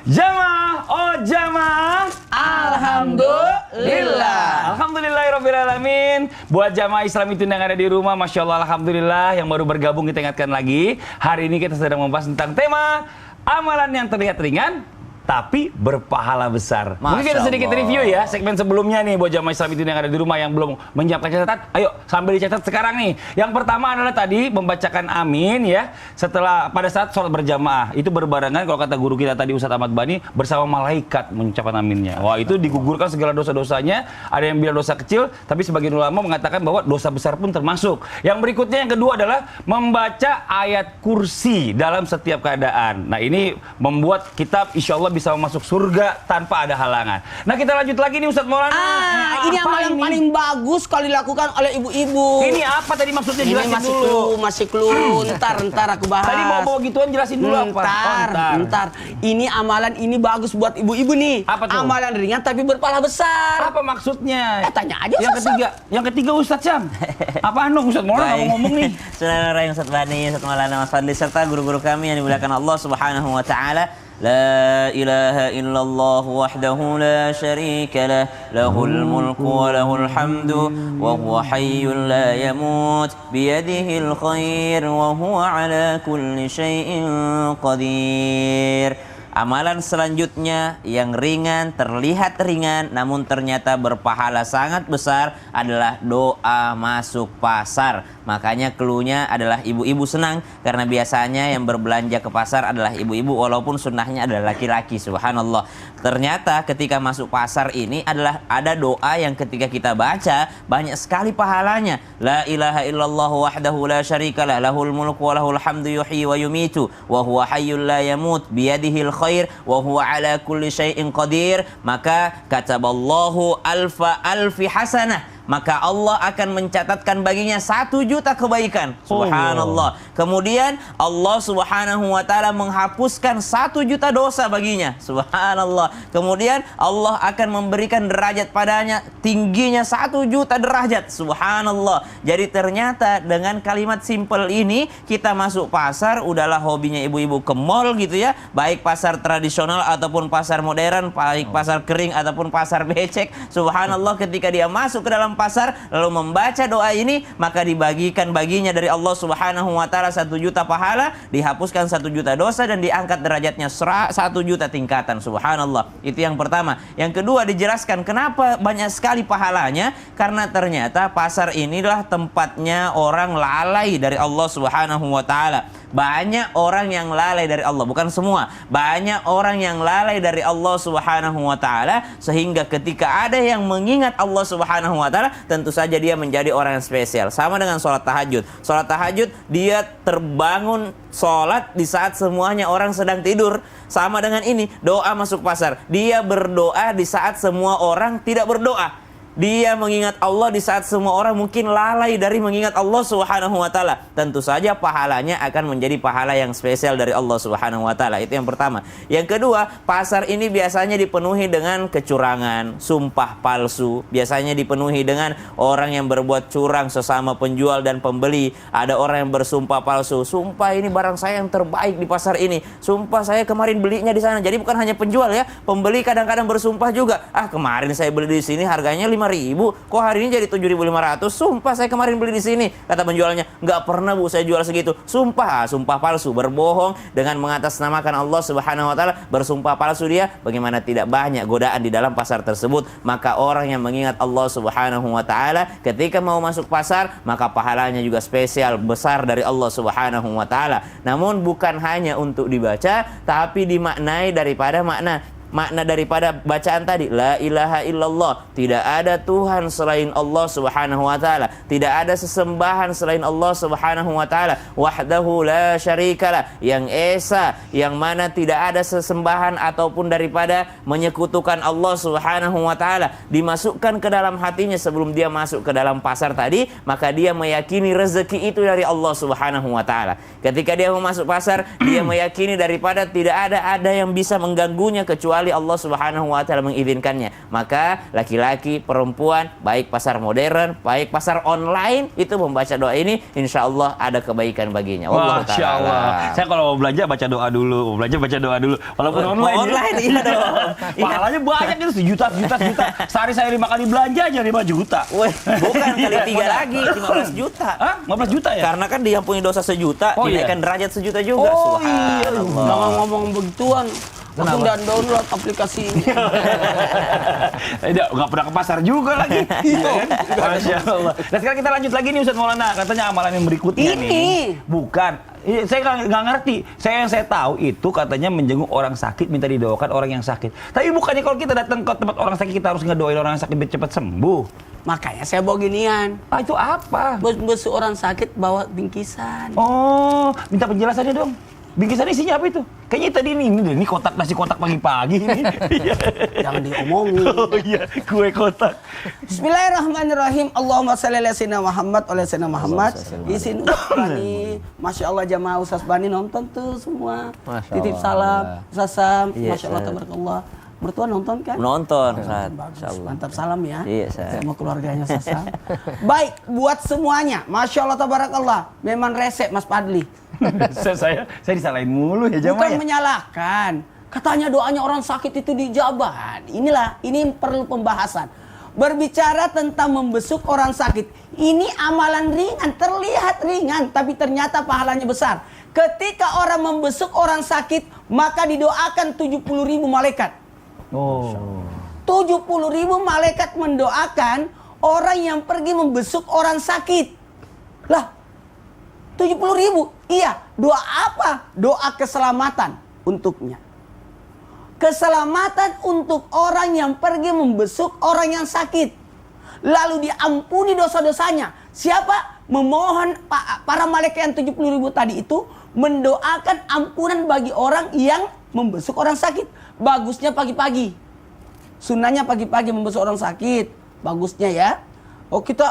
Jamaah, oh jamaah. Alhamdulillah. Alhamdulillahirrahmanirrahim. Buat jamaah Islam itu yang ada di rumah, Masya Allah, Alhamdulillah. Yang baru bergabung kita ingatkan lagi. Hari ini kita sedang membahas tentang tema amalan yang terlihat ringan tapi berpahala besar. Mungkin kita sedikit review ya segmen sebelumnya nih buat jamaah Islam itu yang ada di rumah yang belum menyiapkan catatan. Ayo sambil dicatat sekarang nih. Yang pertama adalah tadi membacakan amin ya setelah pada saat sholat berjamaah. Itu berbarengan kalau kata guru kita tadi Ustadz Ahmad Bani bersama malaikat mengucapkan aminnya. Wah, itu digugurkan segala dosa-dosanya. Ada yang bilang dosa kecil, tapi sebagian ulama mengatakan bahwa dosa besar pun termasuk. Yang berikutnya yang kedua adalah membaca ayat kursi dalam setiap keadaan. Nah, ini membuat kita insya Allah bisa masuk surga tanpa ada halangan. Nah, kita lanjut lagi nih Ustadz Maulana. Ini amalan paling bagus kalau dilakukan oleh ibu-ibu. Ini apa tadi maksudnya? Jelasin dulu. Masih clue. Ntar aku bahas. Tadi mau bawa gituan, jelasin dulu apa? Ntar. Ini amalan ini bagus buat ibu-ibu nih. Apa tuh? Amalan ringan tapi berpahala besar. Apa maksudnya? Tanya aja Yang ketiga Ustadz Syam. Apaan dong Ustadz Maulana mau ngomong nih? Saudara-saudara Ustadz Bani, Ustadz Maulana, Mas Fadli serta guru-guru kami yang dimuliakan Allah Subhanahu wa taala. لا إله إلا الله وحده لا شريك له له الملك وله الحمد وهو حي لا يموت بيده الخير وهو على كل شيء قدير. Amalan selanjutnya yang ringan, terlihat ringan, namun ternyata berpahala sangat besar adalah doa masuk pasar. Makanya cluenya adalah ibu-ibu senang karena biasanya yang berbelanja ke pasar adalah ibu-ibu walaupun sunnahnya adalah laki-laki. Subhanallah. Ternyata ketika masuk pasar ini adalah ada doa yang ketika kita baca banyak sekali pahalanya. La ilaha illallah wahdahu la syarikalah lahul mulku wa lahul hamdu yuhyi wa yumitu wa huwa hayyul la yamut biyadihil khair wa huwa ala kulli syai'in qadir. Maka kataballahu alfi hasanah, maka Allah akan mencatatkan baginya 1.000.000 kebaikan. Subhanallah. Kemudian Allah Subhanahu wa taala menghapuskan 1.000.000 dosa baginya. Subhanallah. Kemudian Allah akan memberikan derajat padanya tingginya 1.000.000 derajat. Subhanallah. Jadi ternyata dengan kalimat simpel ini kita masuk pasar, udahlah hobinya ibu-ibu ke mall gitu ya, baik pasar tradisional ataupun pasar modern, baik pasar kering ataupun pasar becek. Subhanallah, ketika dia masuk ke dalam pasar lalu membaca doa ini, maka dibagikan baginya dari Allah Subhanahu wa taala 1.000.000 pahala, dihapuskan 1.000.000 dosa dan diangkat derajatnya 1.000.000 tingkatan. Subhanallah. Itu yang pertama. Yang kedua dijelaskan kenapa banyak sekali pahalanya, karena ternyata pasar inilah tempatnya orang lalai dari Allah Subhanahu wa taala. Banyak orang yang lalai dari Allah, bukan semua. Banyak orang yang lalai dari Allah Subhanahu wa taala sehingga ketika ada yang mengingat Allah Subhanahu wa taala, tentu saja dia menjadi orang yang spesial. Sama dengan sholat tahajud. Sholat tahajud dia terbangun sholat di saat semuanya orang sedang tidur. Sama dengan ini, doa masuk pasar. Dia berdoa di saat semua orang tidak berdoa. Dia mengingat Allah di saat semua orang mungkin lalai dari mengingat Allah Subhanahu wa taala. Tentu saja pahalanya akan menjadi pahala yang spesial dari Allah Subhanahu wa taala. Itu yang pertama. Yang kedua, pasar ini biasanya dipenuhi dengan kecurangan, sumpah palsu. Biasanya dipenuhi dengan orang yang berbuat curang sesama penjual dan pembeli. Ada orang yang bersumpah palsu. Sumpah ini barang saya yang terbaik di pasar ini. Sumpah saya kemarin belinya di sana. Jadi bukan hanya penjual ya, pembeli kadang-kadang bersumpah juga. Kemarin saya beli di sini harganya 5.000, kok hari ini jadi 7.500. Sumpah saya kemarin beli di sini. Kata penjualnya, nggak pernah Bu saya jual segitu. Sumpah, sumpah palsu, berbohong dengan mengatasnamakan Allah Subhanahu wa taala, bersumpah palsu dia. Bagaimana tidak banyak godaan di dalam pasar tersebut. Maka orang yang mengingat Allah Subhanahu wa taala ketika mau masuk pasar, maka pahalanya juga spesial besar dari Allah Subhanahu wa taala. Namun bukan hanya untuk dibaca, tapi dimaknai daripada makna daripada bacaan tadi, la ilaha illallah, tidak ada Tuhan selain Allah Subhanahu wa taala, tidak ada sesembahan selain Allah Subhanahu wa taala, wahdahu la syarikalah, yang esa, yang mana tidak ada sesembahan ataupun daripada menyekutukan Allah Subhanahu wa taala, dimasukkan ke dalam hatinya sebelum dia masuk ke dalam pasar tadi, maka dia meyakini rezeki itu dari Allah Subhanahu wa taala. Ketika dia mau masuk pasar, dia meyakini daripada tidak ada yang bisa mengganggunya kecuali kecuali Allah Subhanahu wa taala mengizinkannya. Maka laki-laki, perempuan, baik pasar modern, baik pasar online itu membaca doa ini, insya Allah ada kebaikan baginya. Wallahu Masya ta'ala. Allah. Saya kalau mau belanja baca doa dulu, mau belanja baca doa dulu. Walaupun online. Online, iya dong. Pahalanya banyak itu sejuta. Sehari saya 5 kali belanja aja 5 juta. Weh, bukan kali 3 lagi, 15 juta. Hah? 15 juta ya? Karena kan diampuni dosa sejuta, Oh, iya. dinaikkan derajat sejuta juga. Oh iya, Subhanallah. jangan ngomong begituan. Langsung dan download aplikasi ini. Nggak pernah ke pasar juga lagi. Iya kan? Masya Allah. Nah sekarang kita lanjut lagi nih Ustaz Maulana. Katanya amalan yang berikutnya Ini. nih. Bukan. Saya nggak ngerti. Yang saya tahu itu katanya menjenguk orang sakit, minta didoakan orang yang sakit. Tapi bukannya kalau kita datang ke tempat orang sakit kita harus ngedoain orang yang sakit biar cepat sembuh. Makanya saya bawa ginian. Ah itu apa? Bos orang sakit bawa bingkisan. Oh, minta penjelasannya dong. Bingkisan isinya apa itu? Kayaknya tadi ini kotak nasi kotak pagi-pagi ini. Jangan diomongin. Oh iya, kue kotak. Bismillahirrahmanirrahim. Allahumma shalli ala sayyidina Muhammad oleh sayyidina Muhammad. Di sini Ustaz Bani, Masya Allah jamaah Ustaz Bani nonton tuh semua. Masya Titip Allah. salam Ustaz Sam. Iya, Masya Allah Ustaz. tabarakallah. Mertua nonton kan? Nonton, Ustaz. Bagus, Insyaallah. mantap salam ya. Iya, Ustaz. Semua keluarganya Ustaz Sam. Baik, buat semuanya. Masya Allah tabarakallah. Memang resep Mas Padli. saya disalahin mulu ya jamaah Bukan ya. menyalahkan. Katanya doanya orang sakit itu dijabah. Ini perlu pembahasan. Berbicara tentang membesuk orang sakit. Ini amalan ringan, terlihat ringan, tapi ternyata pahalanya besar. Ketika orang membesuk orang sakit, maka didoakan 70.000 malaikat. Oh. 70.000 malaikat mendoakan orang yang pergi membesuk orang sakit. Lah, 70.000? Iya, doa apa? Doa keselamatan untuknya. Keselamatan untuk orang yang pergi membesuk orang yang sakit. Lalu diampuni dosa-dosanya. Siapa? Memohon para malaikat yang 70.000 tadi itu mendoakan ampunan bagi orang yang membesuk orang sakit. Bagusnya pagi-pagi. Sunnahnya pagi-pagi membesuk orang sakit. Bagusnya ya. Oh kita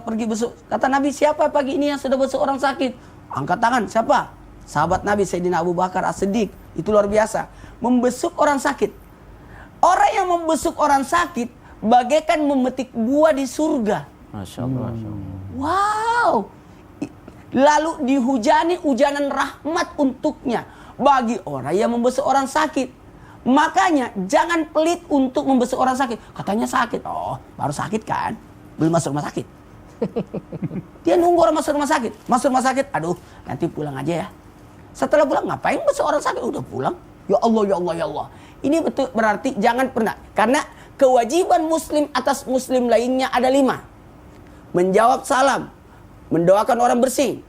pergi besuk. Kata Nabi, siapa pagi ini yang sudah besuk orang sakit? Angkat tangan, siapa? Sahabat Nabi Sayyidina Abu Bakar As-Siddiq. Itu luar biasa. Membesuk orang sakit. Orang yang membesuk orang sakit bagaikan memetik buah di surga. Masya Allah. Wow. Lalu dihujani hujanan rahmat untuknya bagi orang yang membesuk orang sakit. Makanya jangan pelit untuk membesuk orang sakit. Katanya sakit. Oh, baru sakit kan? Belum masuk rumah sakit. Dia nunggu orang masuk rumah sakit. Masuk rumah sakit, aduh, nanti pulang aja ya. Setelah pulang, ngapain besuk orang sakit? Udah pulang. Ya Allah, ya Allah, ya Allah. Ini betul berarti jangan pernah. Karena kewajiban muslim atas muslim lainnya ada 5. Menjawab salam, mendoakan orang bersih,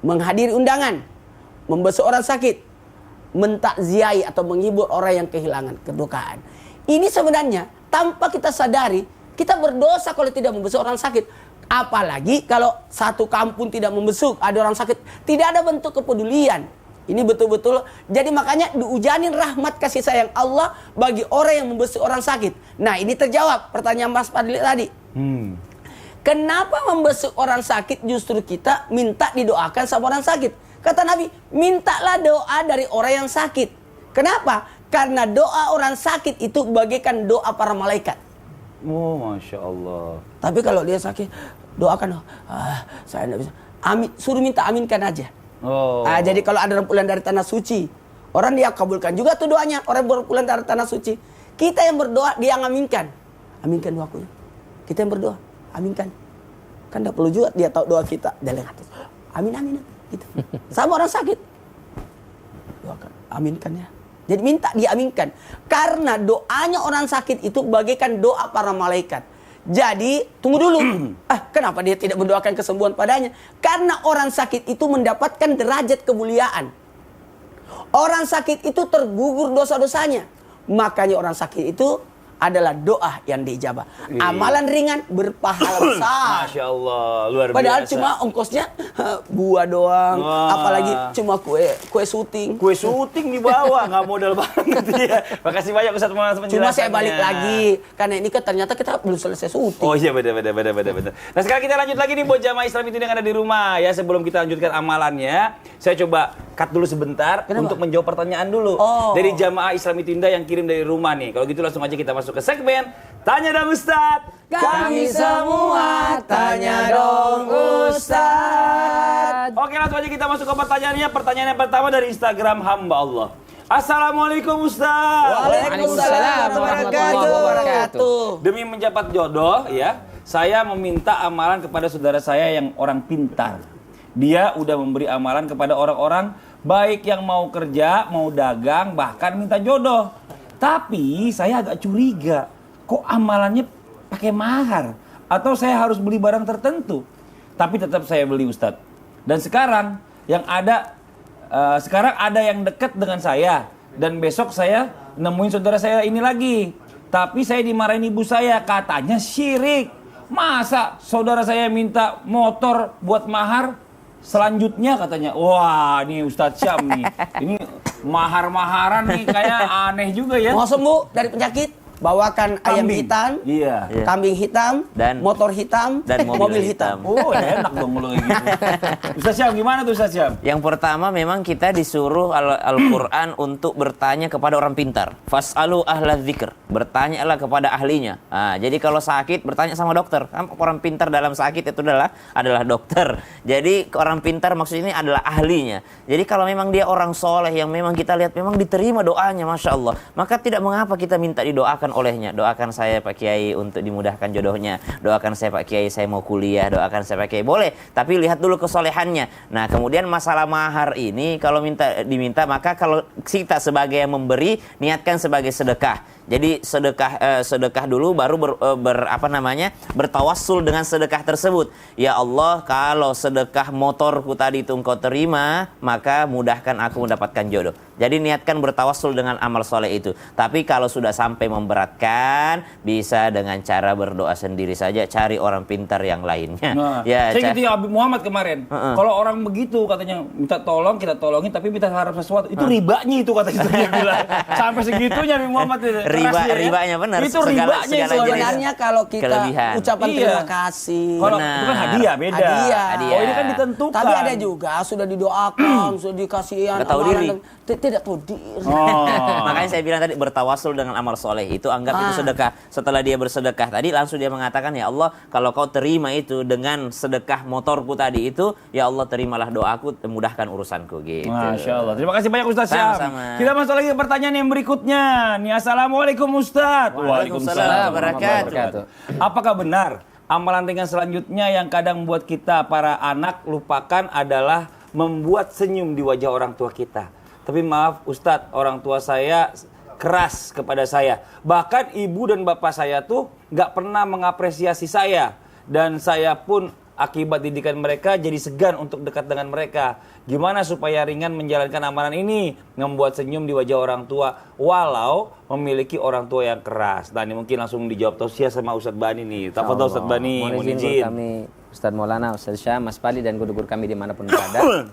menghadiri undangan, membesuk orang sakit, mentakziai atau menghibur orang yang kehilangan kedukaan. Ini sebenarnya tanpa kita sadari, kita berdosa kalau tidak membesuk orang sakit. Apalagi kalau satu kampung tidak membesuk, ada orang sakit, tidak ada bentuk kepedulian. Ini betul-betul, jadi makanya diujanin rahmat kasih sayang Allah bagi orang yang membesuk orang sakit. Nah ini terjawab pertanyaan Mas Padli tadi. Kenapa membesuk orang sakit justru kita minta didoakan sama orang sakit? Kata Nabi, mintalah doa dari orang yang sakit. Kenapa? Karena doa orang sakit itu bagaikan doa para malaikat. Oh, Masya Allah. Tapi kalau dia sakit, doakan. Saya tidak bisa. Amin, suruh minta aminkan aja. Oh. Jadi kalau ada rempulan dari tanah suci, orang dia kabulkan juga tuh doanya. Orang berpulang dari tanah suci. Kita yang berdoa, dia yang aminkan. Aminkan doaku. Kita yang berdoa, aminkan. Kan tidak perlu juga dia tahu doa kita. Dia lihat, amin, amin. Gitu. Sama orang sakit. Doakan, aminkan ya. Jadi minta diaminkan. Karena doanya orang sakit itu bagaikan doa para malaikat. Jadi, tunggu dulu. Kenapa dia tidak mendoakan kesembuhan padanya? Karena orang sakit itu mendapatkan derajat kemuliaan. Orang sakit itu tergugur dosa-dosanya. Makanya orang sakit itu adalah doa yang diijabah. Amalan ringan berpahala besar. Masya Allah, luar Padahal biasa. cuma ongkosnya buah doang, Wah. apalagi cuma kue syuting. Kue syuting dibawa, nggak modal banget ya. Makasih banyak Ustaz Maulana penjelasannya. Cuma saya balik lagi karena ini kan ternyata kita belum selesai syuting. Oh iya benar. Nah sekarang kita lanjut lagi nih buat jamaah Islam itu yang ada di rumah ya. Sebelum kita lanjutkan amalannya, saya coba cut dulu sebentar untuk menjawab pertanyaan dulu dari jamaah Islam itu Indah yang kirim dari rumah nih. Kalau gitu langsung aja kita masuk ke segmen Tanya Dong Ustadz. Kami semua tanya dong Ustadz. Oke, langsung aja kita masuk ke pertanyaannya. Pertanyaan yang pertama dari Instagram hamba Allah. Assalamualaikum Ustaz. Waalaikumsalam warahmatullahi wabarakatuh. Demi mendapat jodoh ya, saya meminta amalan kepada saudara saya yang orang pintar. Dia udah memberi amalan kepada orang-orang baik yang mau kerja, mau dagang, bahkan minta jodoh. Tapi saya agak curiga, kok amalannya pakai mahar? Atau saya harus beli barang tertentu? Tapi tetap saya beli Ustadz. Dan sekarang yang ada sekarang ada yang dekat dengan saya dan besok saya nemuin saudara saya ini lagi. Tapi saya dimarahin ibu saya, katanya syirik. Masa saudara saya minta motor buat mahar? Selanjutnya katanya, wah ini Ustadz Syam nih, ini mahar-maharan nih kayak aneh juga ya. Mau sembuh dari penyakit? Bawakan ayam Kambing. hitam, Iya. kambing hitam, Dan- motor hitam, dan mobil hitam. Oh enak dong kalau kayak gitu. Ustadz Syam gimana tuh Ustadz Syam? Yang pertama memang kita disuruh Al-Quran untuk bertanya kepada orang pintar. Fas'alu ahla dzikr. Bertanyalah kepada ahlinya. Nah, jadi kalau sakit bertanya sama dokter. Kan orang pintar dalam sakit itu adalah dokter. Jadi orang pintar maksudnya ini adalah ahlinya. Jadi kalau memang dia orang soleh yang memang kita lihat memang diterima doanya, Masya Allah. Maka tidak mengapa kita minta didoakan olehnya. Doakan saya Pak Kiai untuk dimudahkan jodohnya. Doakan saya Pak Kiai saya mau kuliah. Doakan saya Pak Kiai. Boleh. Tapi lihat dulu kesolehannya. Nah kemudian masalah mahar ini kalau diminta maka kalau kita sebagai yang memberi niatkan sebagai sedekah. Jadi sedekah dulu baru bertawassul dengan sedekah tersebut. Ya Allah, kalau sedekah motorku tadi itu engkau terima, maka mudahkan aku mendapatkan jodoh. Jadi niatkan bertawassul dengan amal soleh itu. Tapi kalau sudah sampai memberatkan, bisa dengan cara berdoa sendiri saja, cari orang pintar yang lainnya. Nah, Ya, saya ingat Habib Muhammad kemarin. Kalau orang begitu katanya minta tolong kita tolongin, tapi minta harap sesuatu itu ribanya itu kata itu dia bilang. Sampai segitunya Habib Muhammad itu. Ribanya benar. Itu ribanya itu jenis Sebenarnya kalau kita kelebihan. ucapan Iya. terima kasih. Kalau Benar. itu kan hadiah beda. Hadiah. Oh ini kan ditentukan. Tapi ada juga sudah didoakan, sudah dikasihan Nggak tahu amalan diri. dan tidak tahu diri. Oh. Makanya saya bilang tadi bertawasul dengan amal soleh itu anggap itu sedekah. Setelah dia bersedekah tadi langsung dia mengatakan ya Allah kalau kau terima itu dengan sedekah motorku tadi itu ya Allah terimalah doaku mudahkan urusanku gitu. Masya Allah. Terima kasih banyak Ustaz Syam. Sama-sama. Kita masuk lagi ke pertanyaan yang berikutnya. Nih, Assalamualaikum Ustaz. Waalaikumsalam wabarakatuh. Apakah benar amalan ringan selanjutnya yang kadang membuat kita para anak lupakan adalah membuat senyum di wajah orang tua kita? Tapi maaf Ustadz, orang tua saya keras kepada saya. Bahkan ibu dan bapak saya tuh nggak pernah mengapresiasi saya. Dan saya pun akibat didikan mereka jadi segan untuk dekat dengan mereka. Gimana supaya ringan menjalankan amalan ini? Membuat senyum di wajah orang tua walau memiliki orang tua yang keras. Nah ini mungkin langsung dijawab tausiah sama Ustadz Bani nih. Tafadhol Ustadz Bani. Mohon Mohon izin izin. guru kami Ustadz Maulana, Ustadz Syam, Mas Pali dan guru-guru kami dimanapun berada.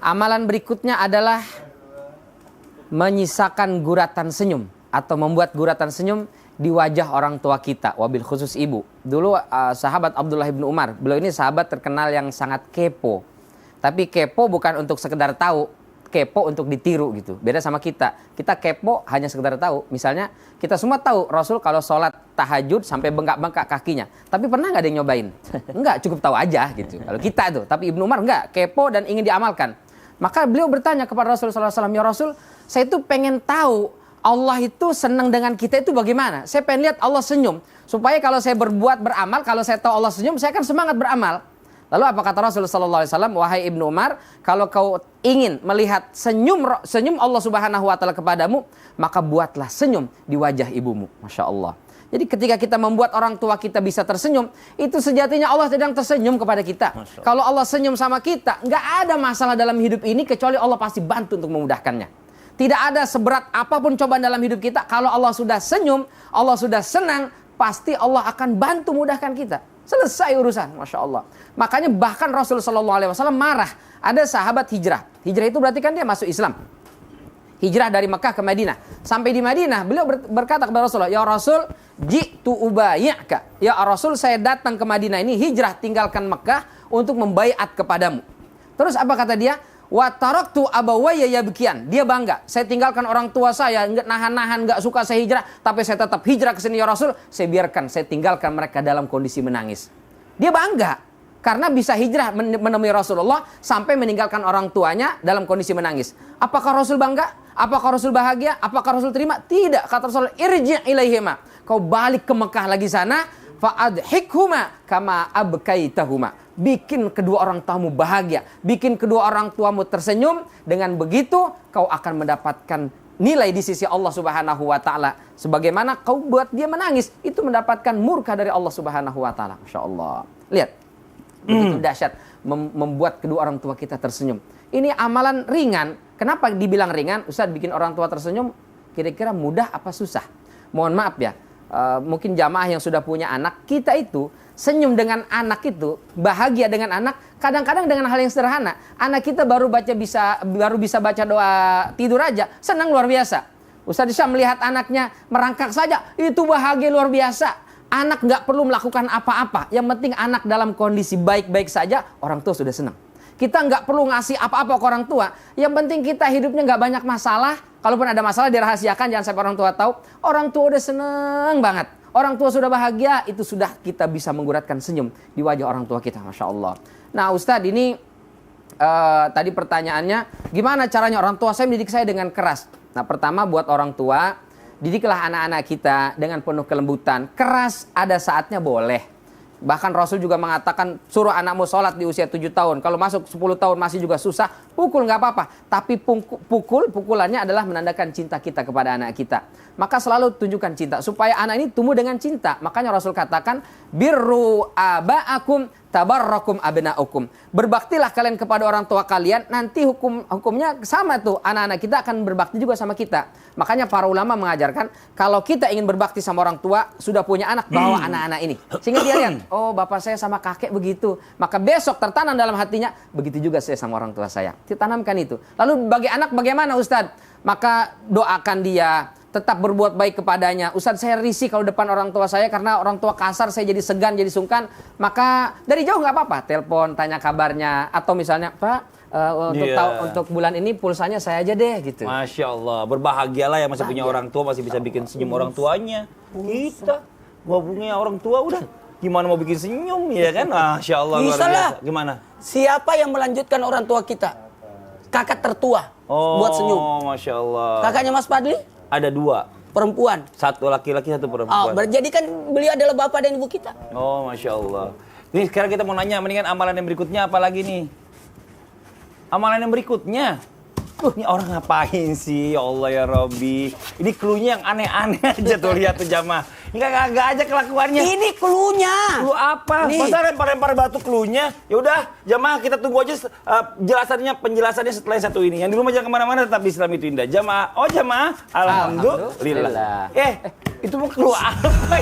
Amalan berikutnya adalah menyisakan guratan senyum atau membuat guratan senyum di wajah orang tua kita, wabil khusus ibu. Dulu sahabat Abdullah bin Umar, beliau ini sahabat terkenal yang sangat kepo. Tapi kepo bukan untuk sekedar tahu, kepo untuk ditiru gitu. Beda sama kita. Kita kepo hanya sekedar tahu. Misalnya kita semua tahu Rasul kalau sholat tahajud sampai bengkak-bengkak kakinya. Tapi pernah nggak ada yang nyobain? Enggak, cukup tahu aja gitu. Kalau kita tuh, tapi Ibnu Umar enggak, kepo dan ingin diamalkan. Maka beliau bertanya kepada Rasulullah SAW, ya Rasul, saya itu pengen tahu Allah itu senang dengan kita itu bagaimana? Saya pengen lihat Allah senyum. Supaya kalau saya berbuat beramal, kalau saya tahu Allah senyum, saya akan semangat beramal. Lalu apa kata Rasulullah SAW? Wahai Ibnu Umar, kalau kau ingin melihat senyum Allah Subhanahu Wa Taala kepadamu, maka buatlah senyum di wajah ibumu. Masya Allah. Jadi ketika kita membuat orang tua kita bisa tersenyum, itu sejatinya Allah sedang tersenyum kepada kita. Kalau Allah senyum sama kita, nggak ada masalah dalam hidup ini kecuali Allah pasti bantu untuk memudahkannya. Tidak ada seberat apapun cobaan dalam hidup kita. Kalau Allah sudah senyum, Allah sudah senang, pasti Allah akan bantu mudahkan kita. Selesai urusan, Masya Allah. Makanya bahkan Rasul SAW marah. Ada sahabat hijrah. Hijrah itu berarti kan dia masuk Islam. Hijrah dari Mekah ke Madinah. Sampai di Madinah, beliau berkata kepada Rasulullah, "Ya Rasul, ji'tu ubayya'ka." Ya Rasul, saya datang ke Madinah ini hijrah tinggalkan Mekah untuk membaiat kepadamu. Terus apa kata dia? Wa taraktu abawayya yabkiyan. Dia bangga. Saya tinggalkan orang tua saya, enggak nahan-nahan, enggak suka saya hijrah, tapi saya tetap hijrah ke sini ya Rasul. Saya biarkan, saya tinggalkan mereka dalam kondisi menangis. Dia bangga karena bisa hijrah menemui Rasulullah sampai meninggalkan orang tuanya dalam kondisi menangis. Apakah Rasul bangga? Apakah Rasul bahagia? Apakah Rasul terima? Tidak. Kata Rasul, irji' ilaihima. Kau balik ke Mekah lagi sana, fa'adhikhuma kama abkaitahuma. Bikin kedua orang tuamu bahagia, bikin kedua orang tuamu tersenyum. Dengan begitu kau akan mendapatkan nilai di sisi Allah Subhanahu wa taala. Sebagaimana kau buat dia menangis, itu mendapatkan murka dari Allah Subhanahu wa taala. Masya Allah. Lihat. Begitu dahsyat membuat kedua orang tua kita tersenyum. Ini amalan ringan. Kenapa dibilang ringan? Ustaz, bikin orang tua tersenyum kira-kira mudah apa susah? Mohon maaf ya. Mungkin jamaah yang sudah punya anak, kita itu senyum dengan anak itu, bahagia dengan anak, kadang-kadang dengan hal yang sederhana. Anak kita baru bisa baca doa tidur aja, senang luar biasa. Ustaz Isya melihat anaknya merangkak saja, itu bahagia luar biasa. Anak nggak perlu melakukan apa-apa, yang penting anak dalam kondisi baik-baik saja, orang tua sudah senang. Kita nggak perlu ngasih apa-apa ke orang tua, yang penting kita hidupnya nggak banyak masalah. Kalaupun ada masalah dirahasiakan, jangan sampai orang tua tahu. Orang tua udah seneng banget. Orang tua sudah bahagia, itu sudah kita bisa mengguratkan senyum di wajah orang tua kita. Masya Allah. Nah Ustadz, ini tadi pertanyaannya, gimana caranya orang tua saya mendidik saya dengan keras? Nah pertama buat orang tua, didiklah anak-anak kita dengan penuh kelembutan. Keras ada saatnya boleh. Bahkan Rasul juga mengatakan, suruh anakmu sholat di usia 7 tahun. Kalau masuk 10 tahun masih juga susah, pukul nggak apa-apa. Tapi pukulannya adalah menandakan cinta kita kepada anak kita. Maka selalu tunjukkan cinta, supaya anak ini tumbuh dengan cinta. Makanya Rasul katakan, birru aba'akum tabarrakum abna'ukum. Berbaktilah kalian kepada orang tua kalian, nanti hukumnya sama tuh. Anak-anak kita akan berbakti juga sama kita. Makanya para ulama mengajarkan, kalau kita ingin berbakti sama orang tua, sudah punya anak, bawa anak-anak ini. Sehingga dia lihat, oh bapak saya sama kakek begitu. Maka besok tertanam dalam hatinya, begitu juga saya sama orang tua saya. Ditanamkan itu. Lalu bagi anak bagaimana Ustadz? Maka doakan dia, tetap berbuat baik kepadanya. Ustadz, saya risih kalau depan orang tua saya karena orang tua kasar, saya jadi segan, jadi sungkan. Maka dari jauh nggak apa-apa, telepon, tanya kabarnya, atau misalnya Pak, untuk bulan ini pulsanya saya aja deh gitu. Masya Allah, berbahagialah yang masih punya orang tua, masih bisa bikin senyum orang tuanya. Kita gak punya orang tua udah gimana mau bikin senyum ya kan? Masya Allah, luar biasa. Gimana? Siapa yang melanjutkan orang tua kita? Kakak tertua buat senyum. Oh, Masya Allah. Kakaknya Mas Fadli? Ada 2. Perempuan. Satu laki-laki, satu perempuan. Jadi kan beliau adalah bapak dan ibu kita. Oh, Masya Allah. Nih sekarang kita mau nanya, mendingan amalan yang berikutnya apa lagi nih? Amalan yang berikutnya. Ini orang ngapain sih? Ya Allah ya Rabbi. Ini cluenya yang aneh-aneh aja tuh, lihat tuh jamaah. Ini kagak aja kelakuannya. Ini cluenya. Clue apa? Nih. Masa lempar-lempar batu cluenya? Ya udah, jamaah kita tunggu aja penjelasannya setelah yang satu ini. Yang di rumah jangan kemana-mana, tetap di Islam itu indah. Jamaah, jamaah. Alhamdulillah. Alhamdulillah. Itu mau clue apa?